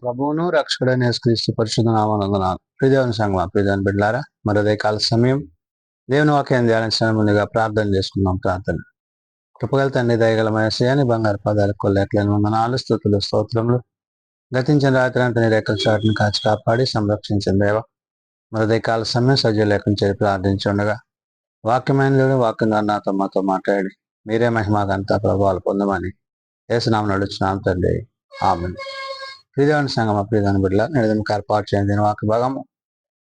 ప్రభువును రక్షకుడైన యేసుక్రీస్తు పరిశుద్ధ నామమున ప్రియదేవుని సంగమా ప్రియదేవుని బిడ్డలారా మరొదే కాల సమయం దేవుని వాక్యాన్ని ధ్యానించడం ముందుగా ప్రార్థన చేసుకుందాం. ప్రార్థన. కృపగల తండ్రి, దయగల మయస్యాన్ని బంగారు పాదాలకు కొల్లెట్లేని వందనాలు, స్తుతులు, స్తోత్రములు. గతించిన రాత్రి అంతా నీ రెక్కల చాటును కాచి కాపాడి సంరక్షించిన దేవ మరొదే కాల సమయం సజీవ లేఖను చేరి ప్రార్థించుండగా వాక్యమైన దేవుడు వాక్యం ద్వారా నాతో మాతో మాట్లాడి మీరే మహిమాగంతా ప్రభావాలు పొందమని యేసునామమున నడుచున్నాం తండ్రి. ఆమేన్. ప్రియదేవుని సంగమా ప్రియదేవుని బిడ్డల నేడు ఏర్పాటు చేయని వాక్య భాగము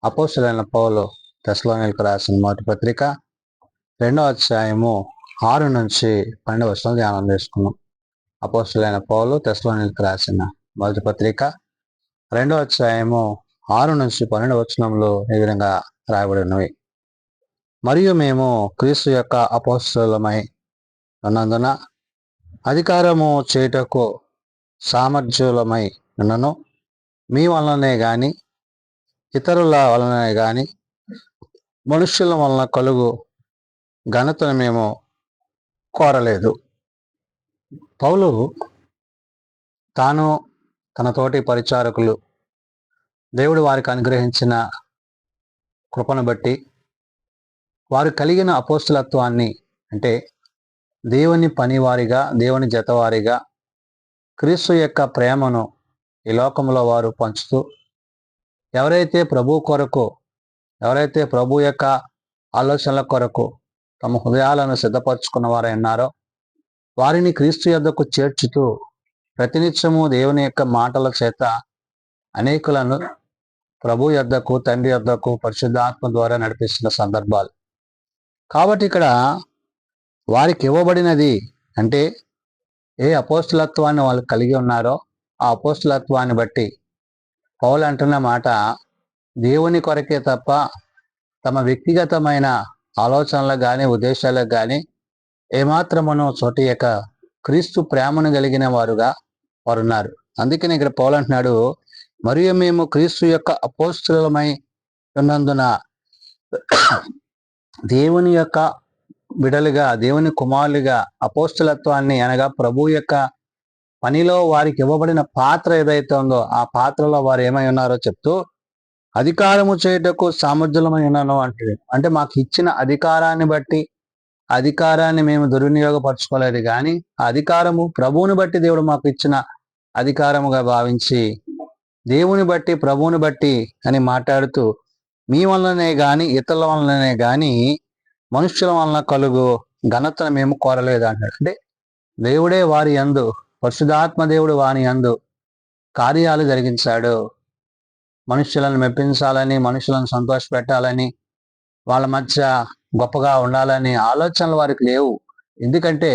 అపోస్తలుడైన పౌలు తెస్సలోనికీయులకు రాసిన మొదటి పత్రిక 2వ అధ్యాయము 6 నుంచి 12వ వచనం ధ్యానం చేసుకున్నాం. అపోస్తలుడైన పౌలు తెస్సలోనికీయులకు రాసిన మొదటి పత్రిక 2వ అధ్యాయము 6 నుంచి 12వ వచనంలో ఈ విధంగా రాయబడి ఉన్నవి. మరియు మేము క్రీస్తు యొక్క అపోస్తలులమై ఉన్నందున అధికారము చేయుటకు సామర్థ్యులమై ఉన్నను మీ వలననే గాని ఇతరుల వలననే గాని మనుష్యుల వలన కలుగు ఘనతను మేము కోరలేదు. పౌలు తాను తన తోటి పరిచారకులు దేవుడు వారికి అనుగ్రహించిన కృపను బట్టి వారు కలిగిన అపోస్తలత్వాన్ని, అంటే దేవుని పనివారిగా, దేవుని జతవారిగా క్రీస్తు యొక్క ప్రేమను ఈ లోకంలో వారు పంచుతూ ఎవరైతే ప్రభు యొక్క ఆలోచనల కొరకు తమ హృదయాలను సిద్ధపరచుకున్న వారై ఉన్నారో వారిని క్రీస్తు యొద్దకు చేర్చుతూ ప్రతినిత్యము దేవుని యొక్క మాటల చేత అనేకులను ప్రభు యొద్దకు, తండ్రి యొద్దకు పరిశుద్ధాత్మ ద్వారా నడిపిస్తున్న సందర్భాలు. కాబట్టి ఇక్కడ వారికి ఇవ్వబడినది, అంటే ఏ అపోస్తలత్వాన్ని వాళ్ళు కలిగి ఉన్నారో ఆ అపోస్తలత్వాన్ని బట్టి పౌలు అంటున్న మాట దేవుని కొరకే తప్ప తమ వ్యక్తిగతమైన ఆలోచనలకు కానీ ఉద్దేశాలకు కానీ ఏమాత్రమును చోటియక క్రీస్తు ప్రేమను కలిగిన వారుగా వారున్నారు. అందుకని ఇక్కడ పౌలు అంటున్నాడు, మరియు మేము క్రీస్తు యొక్క అపోస్తలులమై ఉన్నందున దేవుని యొక్క బిడలుగా, దేవుని కుమారులుగా అపోస్తలత్వాన్ని, అనగా ప్రభు యొక్క పనిలో వారికి ఇవ్వబడిన పాత్ర ఏదైతే ఉందో ఆ పాత్రలో వారు ఏమై ఉన్నారో చెప్తూ అధికారము చేయుటకు సామర్థ్యులమై ఉన్నాను అంటే మాకు ఇచ్చిన అధికారాన్ని బట్టి, అధికారాన్ని మేము దుర్వినియోగపరచుకోలేదు కానీ ఆ అధికారము ప్రభువుని బట్టి దేవుడు మాకు ఇచ్చిన అధికారముగా భావించి దేవుని బట్టి, ప్రభువుని బట్టి అని మాట్లాడుతూ మీ వలననే గాని ఇతరుల వలననే గాని మనుష్యుల వలన కలుగు ఘనతను మేము కోరలేదు అంటాడు. అంటే దేవుడే వారి యందు, పరిశుద్ధాత్మ దేవుడు వారి యందు కార్యాలు జరిగించాడు. మనుష్యులను మెప్పించాలని, మనుషులను సంతోషపెట్టాలని, వాళ్ళ మధ్య గొప్పగా ఉండాలని ఆలోచనలు వారికి లేవు. ఎందుకంటే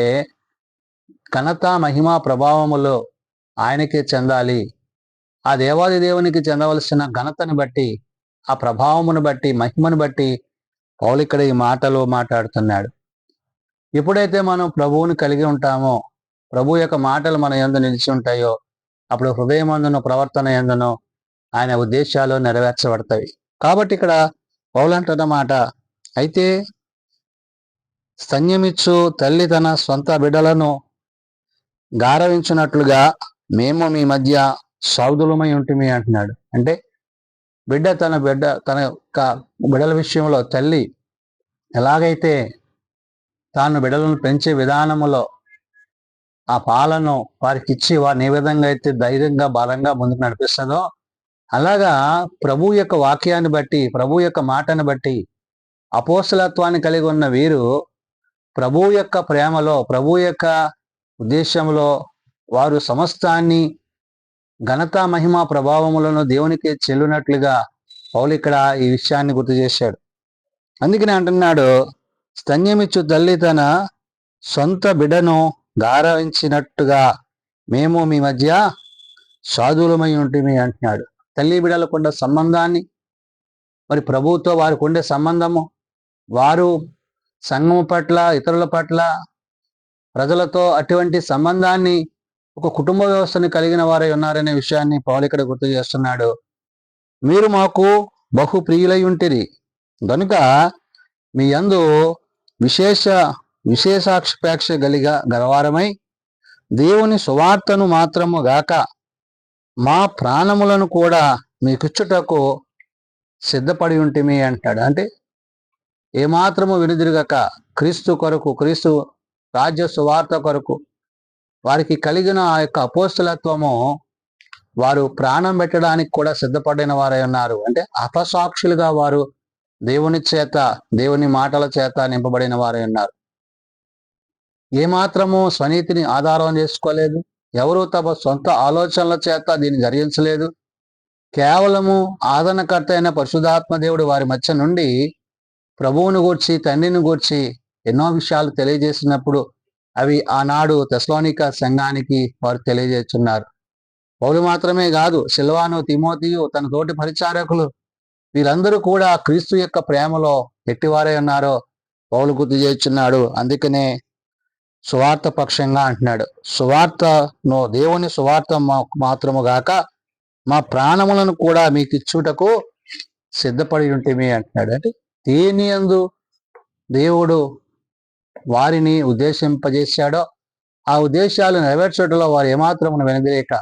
ఘనత, మహిమ, ప్రభావములు ఆయనకే చెందాలి. ఆ దేవాది దేవునికి చెందవలసిన ఘనతను బట్టి, ఆ ప్రభావమును బట్టి, మహిమను బట్టి పౌలు ఇక్కడ ఈ మాటలు మాట్లాడుతున్నాడు. ఎప్పుడైతే మనం ప్రభువుని కలిగి ఉంటామో, ప్రభు యొక్క మాటలు మన యందు నిలిచి ఉంటాయో, అప్పుడు హృదయమందును, ప్రవర్తన యందును ఆయన ఉద్దేశాలు నెరవేర్చబడతాయి. కాబట్టి ఇక్కడ పౌలు అంటున్న మాట, అయితే స్తన్యమిచ్చు తల్లి తన సొంత బిడ్డలను గారవించినట్లుగా మేము మీ మధ్య సౌదులమై ఉంటుమి అంటున్నాడు. అంటే తన యొక్క బిడ్డల విషయంలో తల్లి ఎలాగైతే తాను బిడ్డలను పెంచే విధానములో ఆ పాలను వారికి ఇచ్చి వారిని ఏ విధంగా అయితే ధైర్యంగా, బలంగా ముందుకు నడిపిస్తుందో, అలాగా ప్రభు యొక్క వాక్యాన్ని బట్టి, ప్రభు యొక్క మాటను బట్టి అపోస్తలత్వాన్ని కలిగి ఉన్న వీరు ప్రభు యొక్క ప్రేమలో, ప్రభు యొక్క ఉద్దేశంలో వారు సమస్తాన్ని, ఘనత, మహిమ, ప్రభావములను దేవునికి చెల్లునట్లుగా పౌలు ఇక్కడ ఈ విషయాన్ని గుర్తు చేశాడు. అందుకని అంటున్నాడు, స్తన్యమిచ్చు తల్లి తన సొంత బిడ్డను గారవించినట్టుగా మేము మీ మధ్య సాధువులమై ఉంటుంది అంటున్నాడు. తల్లి బిడ్డలకు ఉండే సంబంధాన్ని, మరి ప్రభువుతో వారికి ఉండే సంబంధము, వారు సంఘము పట్ల, ఇతరుల పట్ల, ప్రజలతో అటువంటి సంబంధాన్ని, ఒక కుటుంబ వ్యవస్థని కలిగిన వారై ఉన్నారనే విషయాన్ని పౌలు ఇక్కడ గుర్తు చేస్తున్నాడు. మీరు మాకు బహు ప్రియులై ఉంటిరి గనుక మీ యందు విశేషాక్షపేక్ష గలవారమై దేవుని సువార్తను మాత్రము గాక మా ప్రాణములను కూడా మీకిచ్చుటకు సిద్ధపడి ఉంటిమి అంటాడు. అంటే ఏమాత్రము వెనుదిరగక క్రీస్తు కొరకు, క్రీస్తు రాజ్య సువార్త కొరకు వారికి కలిగిన ఆ యొక్క అపోస్తలత్వము వారు ప్రాణం పెట్టడానికి కూడా సిద్ధపడిన వారై ఉన్నారు. అంటే హతసాక్షులుగా వారు దేవుని చేత, దేవుని మాటల చేత నింపబడిన వారై ఉన్నారు. ఏమాత్రము స్వనీతిని ఆధారం చేసుకోలేదు. ఎవరు తమ సొంత ఆలోచనల చేత దీన్ని జరిగించలేదు. కేవలము ఆదరణకర్త అయిన పరిశుద్ధాత్మ దేవుడు వారి మధ్య నుండి ప్రభువును గూర్చి, తండ్రిని గూర్చి ఎన్నో విషయాలు తెలియజేసినప్పుడు అవి ఆనాడు తెస్సలోనిక సంఘానికి వారు తెలియజేస్తున్నారు. పౌలు మాత్రమే కాదు, సిల్వాను, తిమోతియు, తన తోటి పరిచారకులు వీరందరూ కూడా క్రీస్తు యొక్క ప్రేమలో ఎట్టివారై ఉన్నారో పౌలు గుర్తు చేస్తున్నాడు. అందుకనే సువార్త పక్షంగా అంటున్నాడు, సువార్తను, దేవుని సువార్త మాత్రము గాక మా ప్రాణములను కూడా మీకు ఇచ్చుటకు సిద్ధపడి ఉంటేమి అంటున్నాడు. అంటే దేని యందు దేవుడు వారిని ఉద్దేశింపజేశాడో ఆ ఉద్దేశాలు నెరవేర్చడంలో వారు ఏమాత్రమును వెనుదిరేక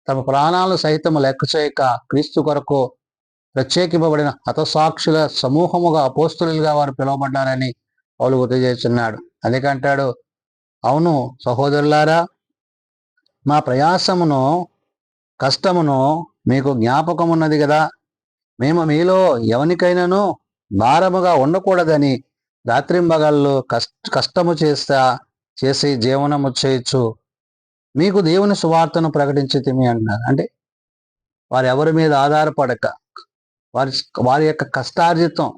తమ ప్రాణాలను సైతం లెక్క చేయక క్రీస్తు కొరకు ప్రత్యేకింపబడిన హతసాక్షుల సమూహముగా, అపోస్తులుగా వారు పిలువబడ్డారని పౌలు గుర్తు చేస్తున్నాడు. అందుకంటాడు, అవును సహోదరులారా, మా ప్రయాసమును, కష్టమును మీకు జ్ఞాపకమున్నది కదా. మేము మీలో ఎవనికైనాను భారముగా ఉండకూడదని రాత్రింబగళ్ళు కష్టము చేసి జీవనము చేయొచ్చు మీకు దేవుని సువార్తను ప్రకటించితిమి అంటున్నారు. అంటే వారు ఎవరి మీద ఆధారపడక వారి యొక్క కష్టార్జితం,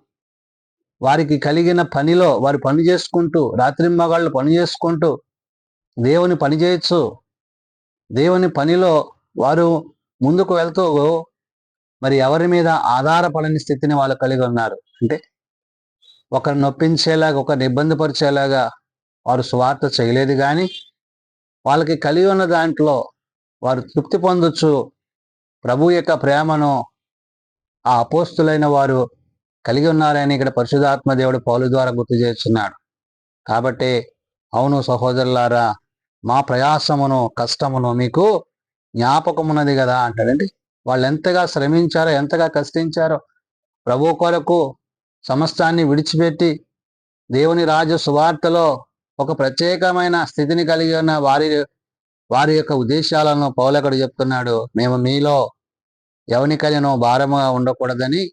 వారికి కలిగిన పనిలో వారు పని చేసుకుంటూ, రాత్రింబగళ్ళు పని చేసుకుంటూ దేవుని పని చేయొచ్చు. దేవుని పనిలో వారు ముందుకు వెళ్తూ మరి ఎవరి మీద ఆధారపడని స్థితిని వాళ్ళు కలిగి ఉన్నారు. అంటే ఒకరిని నొప్పించేలాగా, ఒకరిని ఇబ్బంది పరిచేలాగా వారు సువార్త చేయలేదు. కానీ వాళ్ళకి కలిగి ఉన్న దాంట్లో వారు తృప్తి పొందొచ్చు. ప్రభు యొక్క ప్రేమను ఆ అపోస్తులైన వారు కలిగి ఉన్నారని ఇక్కడ పరిశుద్ధాత్మ దేవుడు పౌలు ద్వారా గుర్తు చేస్తున్నాడు. కాబట్టి అవును సహోదరులారా, మా ప్రయాసమును, కష్టమును మీకు జ్ఞాపకమున్నది కదా అంటాడండి. వాళ్ళు ఎంతగా శ్రమించారో, ఎంతగా కష్టించారో, ప్రభు కొరకు సమస్తాన్ని విడిచిపెట్టి దేవుని రాజ్య సువార్తలో ఒక ప్రత్యేకమైన స్థితిని కలిగి ఉన్న వారి యొక్క ఉద్దేశాలను పౌలకుడు చెప్తున్నాడు. మేము మీలో ఎవనికైనా భారముగా ఉండకూడదని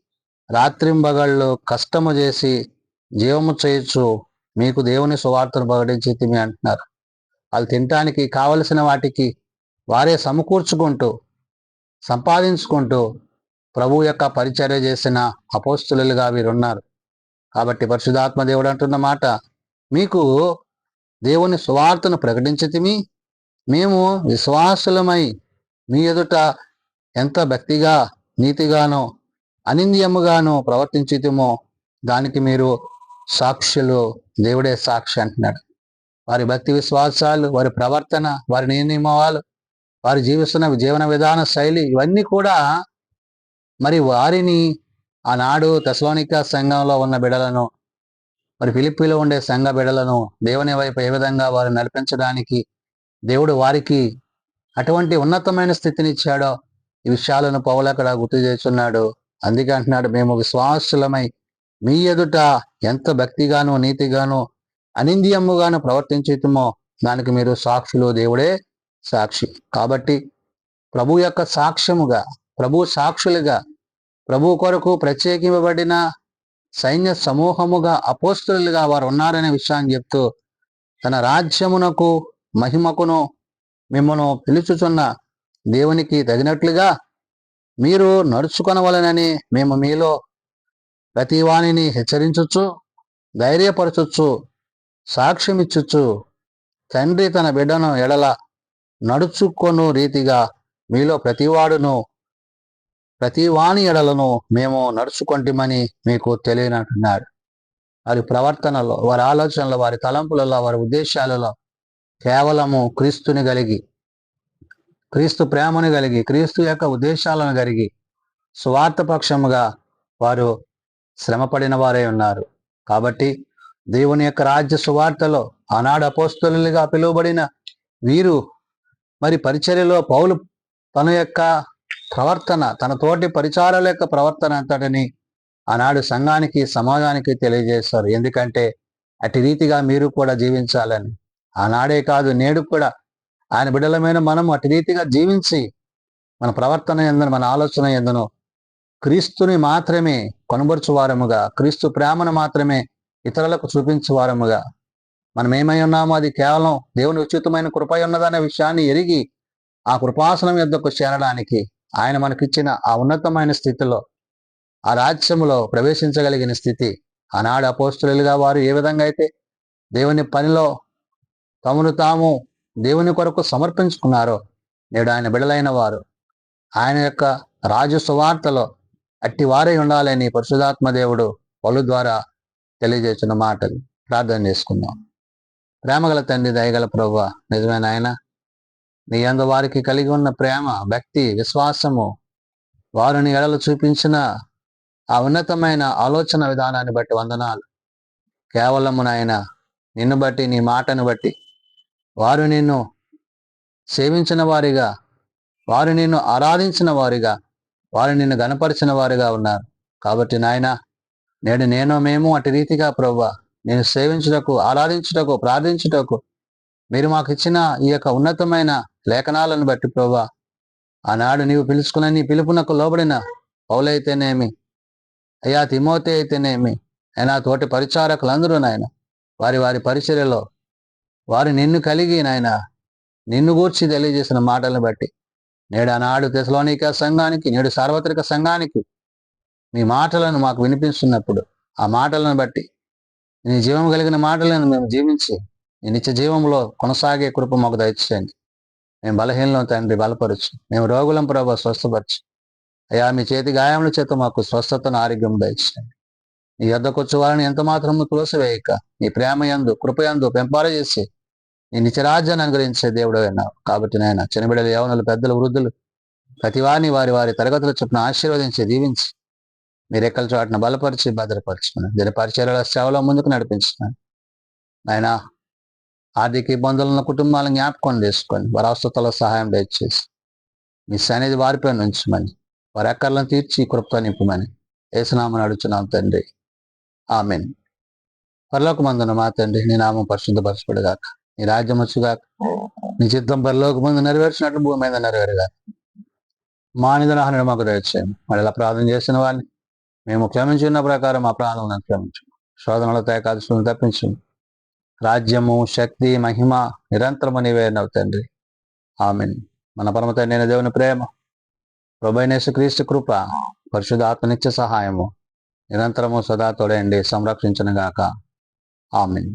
రాత్రింబగళ్ళు కష్టము చేసి జీవము చేయొచ్చు మీకు దేవుని సువార్తను ప్రకటించి అంటున్నారు. వాళ్ళు తినటానికి కావలసిన వాటికి వారే సమకూర్చుకుంటూ, సంపాదించుకుంటూ ప్రభు యొక్క పరిచర్య చేసిన అపోస్తులుగా వీరున్నారు. కాబట్టి పరిశుద్ధాత్మ దేవుడు అంటున్న మాట, మీకు దేవుని సువార్తను ప్రకటించితిమి, మేము విశ్వాసులమై మీ ఎదుట ఎంత భక్తిగా, నీతిగానో, అనింద్యముగానో ప్రవర్తించితిమో దానికి మీరు సాక్షులు. దేవుడే సాక్షి అంటున్నాడు. వారి భక్తి విశ్వాసాలు, వారి ప్రవర్తన, వారి నియమాలు, వారు జీవిస్తున్న జీవన విధాన శైలి, ఇవన్నీ కూడా మరి వారిని ఆనాడు తెస్సలోనిక సంఘంలో ఉన్న బిడలను, మరి ఫిలిప్పీలో ఉండే సంఘ బిడలను దేవుని వైపు ఏ విధంగా వారు నడిపించడానికి దేవుడు వారికి అటువంటి ఉన్నతమైన స్థితిని ఇచ్చాడో ఈ విషయాలను పౌలు అక్కడ గుర్తు చేస్తున్నాడు. అందుకే అంటున్నాడు, మేము విశ్వాసులమై మీ ఎదుట ఎంత భక్తిగాను, నీతిగాను, అనింద్యముగాను ప్రవర్తించుమో దానికి మీరు సాక్షులు. దేవుడే సాక్షి. కాబట్టి ప్రభు యొక్క సాక్ష్యముగా, ప్రభు సాక్షులుగా, ప్రభు కొరకు ప్రత్యేకింపబడిన సైన్య సమూహముగా, అపోస్తులుగా వారు ఉన్నారనే విషయాన్ని చెప్తూ తన రాజ్యమునకు, మహిమకును మిమ్మను పిలుచుచున్న దేవునికి తగినట్లుగా మీరు నడుచుకొనవలనని మేము మీలో ప్రతి వాణిని హెచ్చరించుచు, ధైర్యపరచుచు, సాక్ష్యమిచ్చుచు, తండ్రి తన బిడ్డను ఎడల నడుచుకొను రీతిగా మీలో ప్రతి వాణి ఎడలను మేము నడుచుకొంటిమని మీకు తెలియనంటున్నాడు. వారి ప్రవర్తనలో, వారి ఆలోచనలో, వారి తలంపులలో, వారి ఉద్దేశాలలో కేవలము క్రీస్తుని కలిగి, క్రీస్తు ప్రేమను కలిగి, క్రీస్తు యొక్క ఉద్దేశాలను కలిగి స్వార్థపక్షముగా వారు శ్రమపడిన వారే ఉన్నారు. కాబట్టి దేవుని యొక్క రాజ్య సువార్తలో ఆనాడు అపోస్తలులుగా పిలువబడిన వీరు మరి పరిచర్యలో పౌలు తన యొక్క ప్రవర్తన, తన తోటి పరిచారుల యొక్క ప్రవర్తన అంతటిని ఆనాడు సంఘానికి, సమాజానికి తెలియజేస్తారు. ఎందుకంటే అటు రీతిగా మీరు కూడా జీవించాలని. ఆనాడే కాదు, నేడు కూడా ఆయన బిడ్డలమైన మనం అటు రీతిగా జీవించి మన ప్రవర్తన ఎందును, మన ఆలోచన ఎందును క్రీస్తుని మాత్రమే కనుబరుచువారముగా, క్రీస్తు ప్రేమను మాత్రమే ఇతరులకు చూపించువారముగా, మనం ఏమై ఉన్నామో అది కేవలం దేవుని ఉచితమైన కృప ఉన్నదనే విషయాన్ని ఎరిగి ఆ కృపాసనం యొద్దకు చేరడానికి, ఆయన మనకిచ్చిన ఆ ఉన్నతమైన స్థితిలో, ఆ రాజ్యములో ప్రవేశించగలిగిన స్థితి, ఆనాడు అపోస్తులుగా వారు ఏ విధంగా అయితే దేవుని పనిలో తమను తాము దేవుని కొరకు సమర్పించుకున్నారో, నేడు ఆయన బిడలైన వారు ఆయన యొక్క రాజు సువార్తలో అట్టి వారై ఉండాలని పరిశుధాత్మ దేవుడు పౌలు ద్వారా తెలియజేస్తున్న మాటలు. ప్రార్థన చేసుకుందాం. ప్రేమగల తండ్రి, దయగల ప్రభువా, నిజమైన ఆయన, నీ యందు వారికి కలిగి ఉన్న ప్రేమ, భక్తి, విశ్వాసము, వారు నీ ఎడలు చూపించిన ఆ ఉన్నతమైన ఆలోచన విధానాన్ని బట్టి వందనాలు. కేవలము నాయన నిన్ను బట్టి, నీ మాటను బట్టి వారు నిన్ను సేవించిన వారిగా, వారు నిన్ను ఆరాధించిన వారిగా, వారు నిన్ను గణపరిచిన వారిగా ఉన్నారు. కాబట్టి నాయన, నేడు మేము అటు రీతిగా ప్రభువా నేను సేవించుటకు, ఆరాధించుటకు, ప్రార్థించుటకు మీరు మాకు ఇచ్చిన ఈ యొక్క ఉన్నతమైన లేఖనాలను బట్టి ప్రభువా, ఆనాడు నీవు పిలుచుకున్న నీ పిలుపునకు లోబడిన పౌలైతేనేమి, అయ్యా తిమోతి అయితేనేమి, అయినా తోటి పరిచారకులందరూ నాయన వారి వారి పరిచర్యలో వారు నిన్ను కలిగి నాయన నిన్ను గూర్చి తెలియజేసిన మాటలను బట్టి నేడు ఆనాడు తెసలోనిక సంఘానికి, నేడు సార్వత్రిక సంఘానికి మీ మాటలను మాకు వినిపిస్తున్నప్పుడు ఆ మాటలను బట్టి నీ జీవం కలిగిన మాటలను మేము జీవించి నీ నిత్య జీవంలో కొనసాగే కృప మాకు దయచేయండి. మేము బలహీనలం తండ్రి, బలపరచు. మేము రోగులం ప్రభావ స్వస్థపరచు. అయ్యా మీ చేతి గాయముల చేత మాకు స్వస్థతను, ఆరోగ్యం దయచేయండి. నీ యొద్దకొచ్చు వారిని ఎంత మాత్రము త్రోసివేయక నీ ప్రేమ యందు, కృపయందు పెంపారజేసి నీ నిత్యరాజ్యాన్ని అనుగ్రహించే దేవుడు అయినావు. కాబట్టి నాయన చిన్నబిడ్డలు, యవనులు, పెద్దలు, వృద్ధులు ప్రతి వారిని వారి వారి తరగతుల చొప్పున ఆశీర్వదించి, దీవించి మీరు ఎక్కల చోటను బలపరిచి, భద్రపరుచుకున్నాను. దీని పరిచర్యల సేవలో ముందుకు నడిపించుకున్నాను. నాయన ఆర్థిక ఇబ్బందులను కుటుంబాలను జ్ఞాపకం చేసుకొని వారి అవసరతలో సహాయం దయచేసి మీ సన్నిధి వారిపై ఉంచమని, వారి అక్కర్లను తీర్చి కృపతో నింపమని యేసునామమున అడుగుచున్నాం తండ్రి, ఆమేన్. పరలోకమందున్న మా తండ్రి, నీ నామం పరిశుద్ధపరచబడుగాక, నీ రాజ్యం వచ్చుగాక, నీ చిత్తం పరలోకమందు నెరవేర్చినట్లు భూమి మీద నెరవేరుగాక. మా నిధనాహరణ మాకు దయచేయండి. మరి ఇలా ప్రార్థన చేసిన వారిని మేము క్షమించున్న ప్రకారం మా ప్రాణాలను క్షమించు. శోధనలతో ఏకాదశులను తప్పించు. రాజ్యము, శక్తి, మహిమ నిరంతరము నీవే తండ్రి, ఆమేన్. మన పరమ తండ్రి అయిన దేవుని ప్రేమ, ప్రభువైన యేసుక్రీస్తు కృప, పరిశుద్ధ ఆత్మ నిత్య సహాయము నిరంతరము సదా తోడేండి సంరక్షించునుగాక. ఆమేన్.